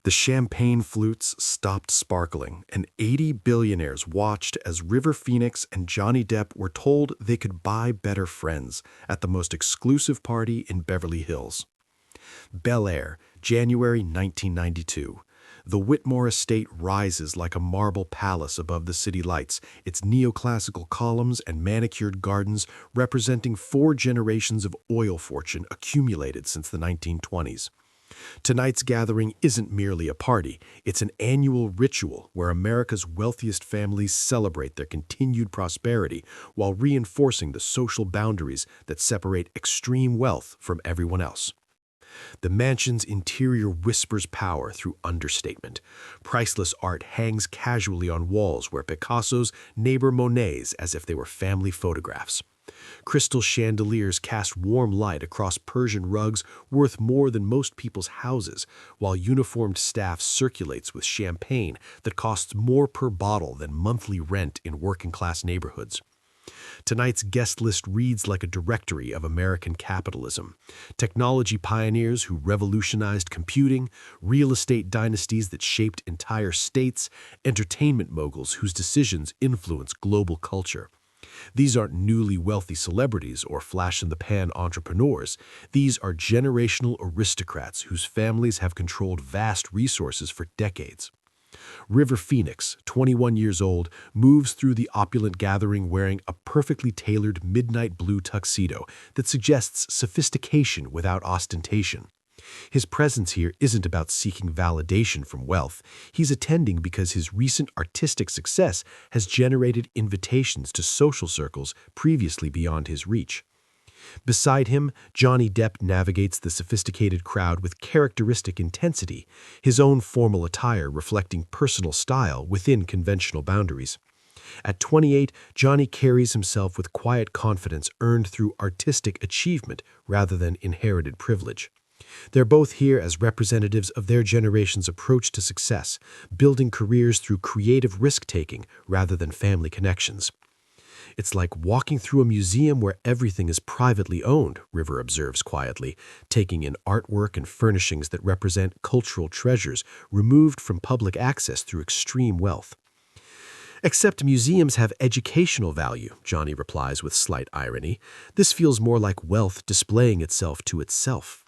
The champagne flutes stopped sparkling, and 80 billionaires watched as River Phoenix and Johnny Depp were told they could buy better friends at the most exclusive party in Beverly Hills. Bel Air, January 1992. The Whitmore estate rises like a marble palace above the city lights, its neoclassical columns and manicured gardens representing 4 generations of oil fortune accumulated since the 1920s. Tonight's gathering isn't merely a party, it's an annual ritual where America's wealthiest families celebrate their continued prosperity while reinforcing the social boundaries that separate extreme wealth from everyone else. The mansion's interior whispers power through understatement. Priceless art hangs casually on walls where Picasso's neighbor Monet's as if they were family photographs. Crystal chandeliers cast warm light across Persian rugs worth more than most people's houses, while uniformed staff circulates with champagne that costs more per bottle than monthly rent in working-class neighborhoods. Tonight's guest list reads like a directory of American capitalism. Technology pioneers who revolutionized computing, real estate dynasties that shaped entire states, entertainment moguls whose decisions influence global culture. These aren't newly wealthy celebrities or flash-in-the-pan entrepreneurs. These are generational aristocrats whose families have controlled vast resources for decades. River Phoenix, 21 years old, moves through the opulent gathering wearing a perfectly tailored midnight blue tuxedo that suggests sophistication without ostentation. His presence here isn't about seeking validation from wealth. He's attending because his recent artistic success has generated invitations to social circles previously beyond his reach. Beside him, Johnny Depp navigates the sophisticated crowd with characteristic intensity, his own formal attire reflecting personal style within conventional boundaries. At 28, Johnny carries himself with quiet confidence earned through artistic achievement rather than inherited privilege. They're both here as representatives of their generation's approach to success, building careers through creative risk-taking rather than family connections. It's like walking through a museum where everything is privately owned, River observes quietly, taking in artwork and furnishings that represent cultural treasures removed from public access through extreme wealth. Except museums have educational value, Johnny replies with slight irony. This feels more like wealth displaying itself to itself.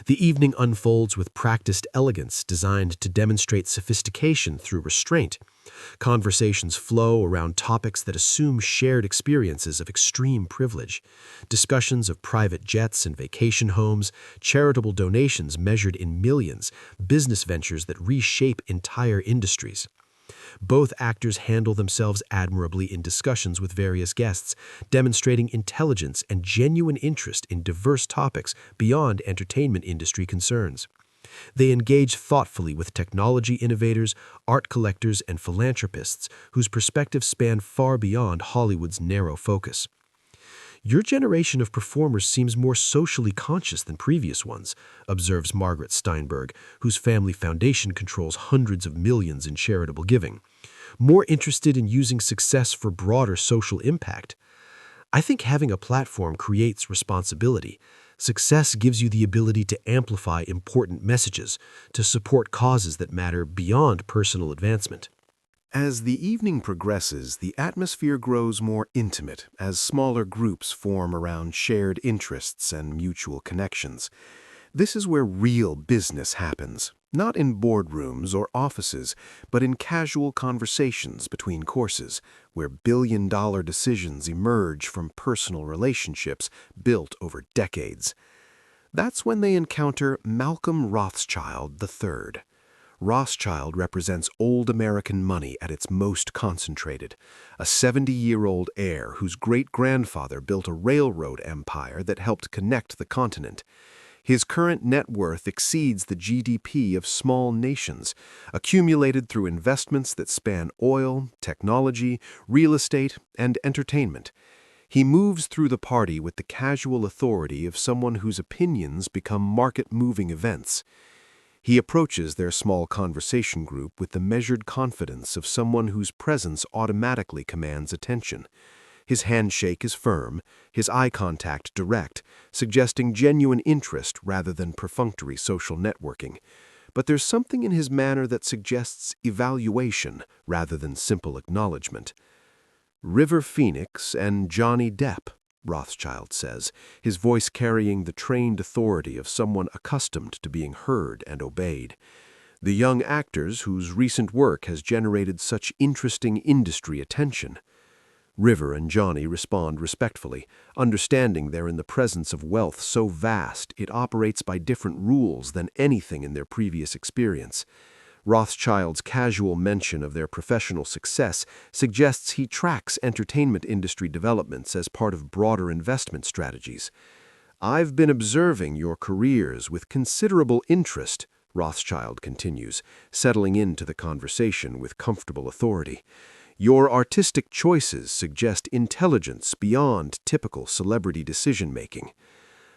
The evening unfolds with practiced elegance designed to demonstrate sophistication through restraint. Conversations flow around topics that assume shared experiences of extreme privilege. Discussions of private jets and vacation homes, charitable donations measured in millions, business ventures that reshape entire industries. Both actors handle themselves admirably in discussions with various guests, demonstrating intelligence and genuine interest in diverse topics beyond entertainment industry concerns. They engage thoughtfully with technology innovators, art collectors, and philanthropists whose perspectives span far beyond Hollywood's narrow focus. Your generation of performers seems more socially conscious than previous ones, observes Margaret Steinberg, whose family foundation controls hundreds of millions in charitable giving. More interested in using success for broader social impact. I think having a platform creates responsibility. Success gives you the ability to amplify important messages, to support causes that matter beyond personal advancement. As the evening progresses, the atmosphere grows more intimate as smaller groups form around shared interests and mutual connections. This is where real business happens, not in boardrooms or offices, but in casual conversations between courses, where billion-dollar decisions emerge from personal relationships built over decades. That's when they encounter Malcolm Rothschild III. Rothschild represents old American money at its most concentrated, a 70-year-old heir whose great-grandfather built a railroad empire that helped connect the continent. His current net worth exceeds the GDP of small nations, accumulated through investments that span oil, technology, real estate, and entertainment. He moves through the party with the casual authority of someone whose opinions become market-moving events. He approaches their small conversation group with the measured confidence of someone whose presence automatically commands attention. His handshake is firm, his eye contact direct, suggesting genuine interest rather than perfunctory social networking. but there's something in his manner that suggests evaluation rather than simple acknowledgement. "River Phoenix and Johnny Depp," Rothschild says, his voice carrying the trained authority of someone accustomed to being heard and obeyed. "The young actors whose recent work has generated such interesting industry attention." River and Johnny respond respectfully, understanding they're in the presence of wealth so vast it operates by different rules than anything in their previous experience. Rothschild's casual mention of their professional success suggests he tracks entertainment industry developments as part of broader investment strategies. "I've been observing your careers with considerable interest," Rothschild continues, settling into the conversation with comfortable authority. "Your artistic choices suggest intelligence beyond typical celebrity decision-making."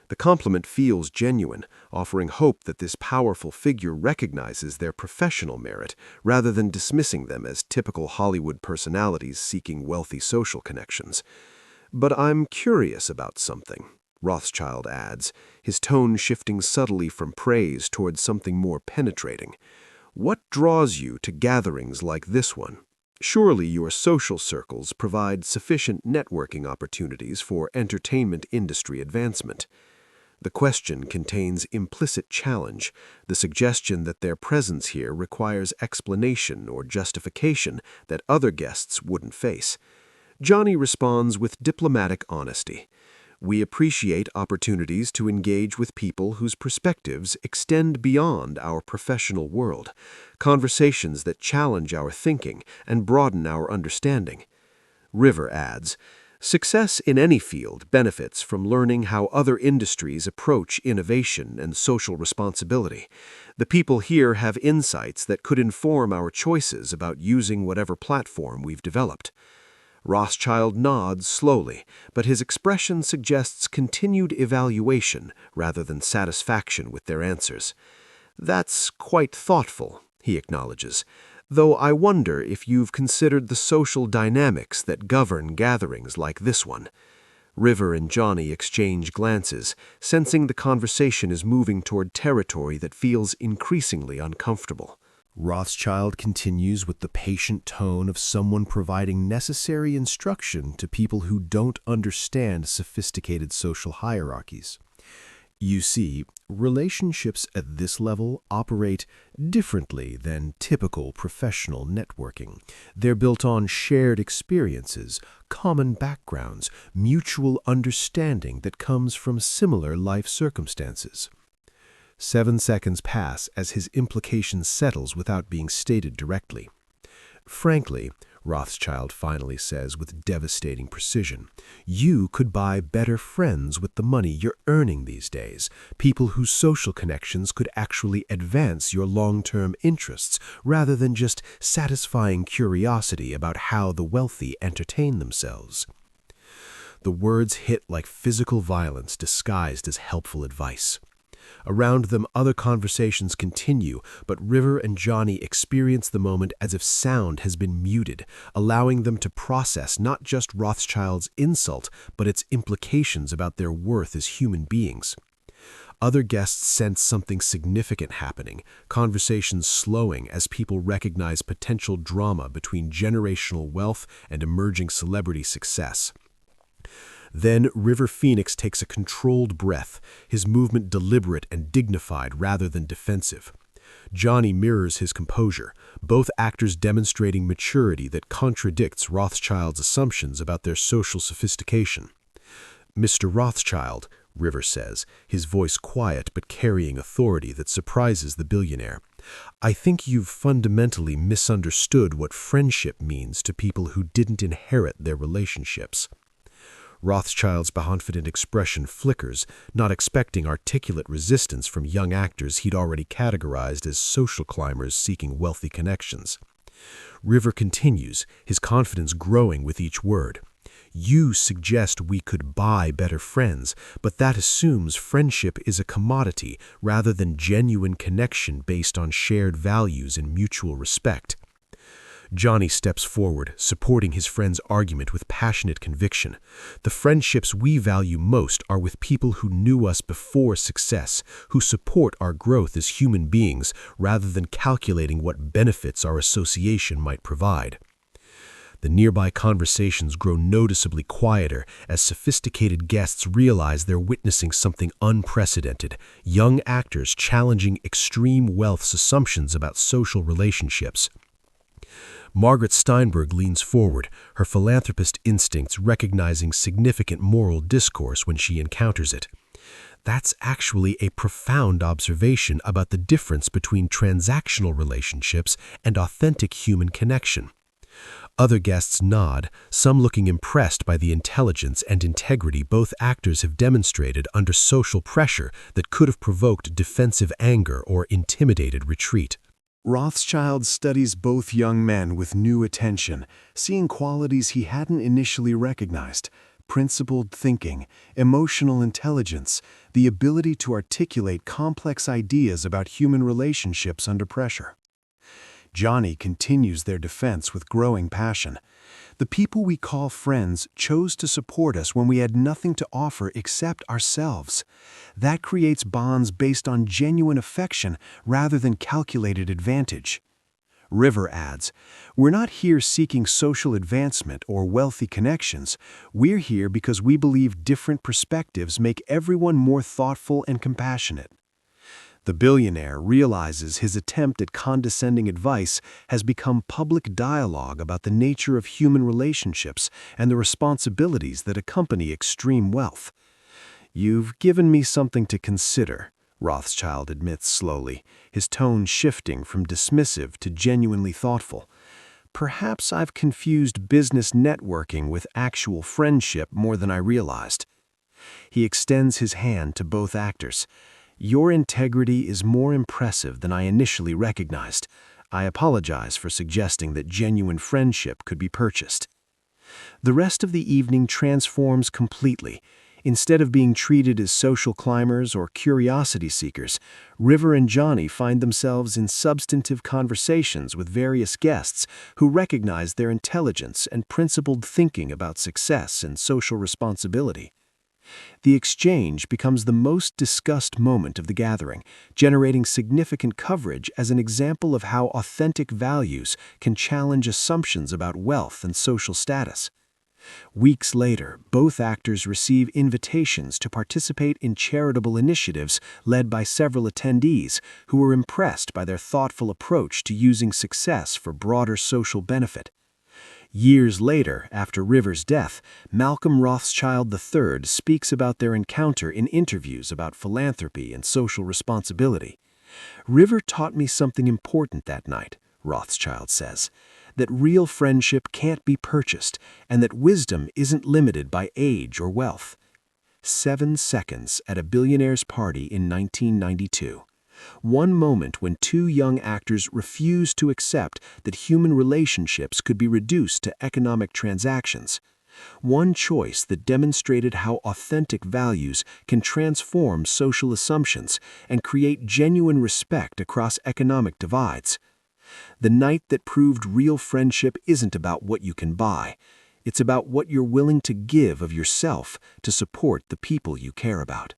The compliment feels genuine, offering hope that this powerful figure recognizes their professional merit rather than dismissing them as typical Hollywood personalities seeking wealthy social connections. "But I'm curious about something," Rothschild adds, his tone shifting subtly from praise towards something more penetrating. "What draws you to gatherings like this one? Surely your social circles provide sufficient networking opportunities for entertainment industry advancement." The question contains implicit challenge, the suggestion that their presence here requires explanation or justification that other guests wouldn't face. Johnny responds with diplomatic honesty. "We appreciate opportunities to engage with people whose perspectives extend beyond our professional world, conversations that challenge our thinking and broaden our understanding." River adds, "Success in any field benefits from learning how other industries approach innovation and social responsibility. The people here have insights that could inform our choices about using whatever platform we've developed." Rothschild nods slowly, but his expression suggests continued evaluation rather than satisfaction with their answers. "That's quite thoughtful," he acknowledges, "though I wonder if you've considered the social dynamics that govern gatherings like this one." River and Johnny exchange glances, sensing the conversation is moving toward territory that feels increasingly uncomfortable. Rothschild continues with the patient tone of someone providing necessary instruction to people who don't understand sophisticated social hierarchies. "You see, relationships at this level operate differently than typical professional networking. They're built on shared experiences, common backgrounds, mutual understanding that comes from similar life circumstances." 7 seconds pass as his implication settles without being stated directly. "Frankly," Rothschild finally says with devastating precision, "you could buy better friends with the money you're earning these days, people whose social connections could actually advance your long-term interests rather than just satisfying curiosity about how the wealthy entertain themselves." The words hit like physical violence disguised as helpful advice. Around them, other conversations continue, but River and Johnny experience the moment as if sound has been muted, allowing them to process not just Rothschild's insult, but its implications about their worth as human beings. Other guests sense something significant happening, conversations slowing as people recognize potential drama between generational wealth and emerging celebrity success. Then River Phoenix takes a controlled breath, his movement deliberate and dignified rather than defensive. Johnny mirrors his composure, both actors demonstrating maturity that contradicts Rothschild's assumptions about their social sophistication. "Mr. Rothschild," River says, his voice quiet but carrying authority that surprises the billionaire, "I think you've fundamentally misunderstood what friendship means to people who didn't inherit their relationships." Rothschild's confident expression flickers, not expecting articulate resistance from young actors he'd already categorized as social climbers seeking wealthy connections. River continues, his confidence growing with each word. "You suggest we could buy better friends, but that assumes friendship is a commodity rather than genuine connection based on shared values and mutual respect." Johnny steps forward, supporting his friend's argument with passionate conviction. The friendships we value most are with people who knew us before success, who support our growth as human beings rather than calculating what benefits our association might provide. The nearby conversations grow noticeably quieter as sophisticated guests realize they're witnessing something unprecedented, young actors challenging extreme wealth's assumptions about social relationships. Margaret Steinberg leans forward, her philanthropist instincts recognizing significant moral discourse when she encounters it. That's actually a profound observation about the difference between transactional relationships and authentic human connection. Other guests nod, some looking impressed by the intelligence and integrity both actors have demonstrated under social pressure that could have provoked defensive anger or intimidated retreat. Rothschild studies both young men with new attention, seeing qualities he hadn't initially recognized: principled thinking, emotional intelligence, the ability to articulate complex ideas about human relationships under pressure. Johnny continues their defense with growing passion. The people we call friends chose to support us when we had nothing to offer except ourselves. That creates bonds based on genuine affection rather than calculated advantage. River adds, "We're not here seeking social advancement or wealthy connections. We're here because we believe different perspectives make everyone more thoughtful and compassionate." The billionaire realizes his attempt at condescending advice has become public dialogue about the nature of human relationships and the responsibilities that accompany extreme wealth. "You've given me something to consider," Rothschild admits slowly, his tone shifting from dismissive to genuinely thoughtful. "Perhaps I've confused business networking with actual friendship more than I realized." He extends his hand to both actors. "Your integrity is more impressive than I initially recognized. I apologize for suggesting that genuine friendship could be purchased." The rest of the evening transforms completely. Instead of being treated as social climbers or curiosity seekers, River and Johnny find themselves in substantive conversations with various guests who recognize their intelligence and principled thinking about success and social responsibility. The exchange becomes the most discussed moment of the gathering, generating significant coverage as an example of how authentic values can challenge assumptions about wealth and social status. Weeks later, both actors receive invitations to participate in charitable initiatives led by several attendees who were impressed by their thoughtful approach to using success for broader social benefit. Years later, after River's death, Malcolm Rothschild III speaks about their encounter in interviews about philanthropy and social responsibility. "River taught me something important that night," Rothschild says, "that real friendship can't be purchased and that wisdom isn't limited by age or wealth." 7 seconds at a billionaire's party in 1992. One moment when two young actors refused to accept that human relationships could be reduced to economic transactions. One choice that demonstrated how authentic values can transform social assumptions and create genuine respect across economic divides. The night that proved real friendship isn't about what you can buy. It's about what you're willing to give of yourself to support the people you care about.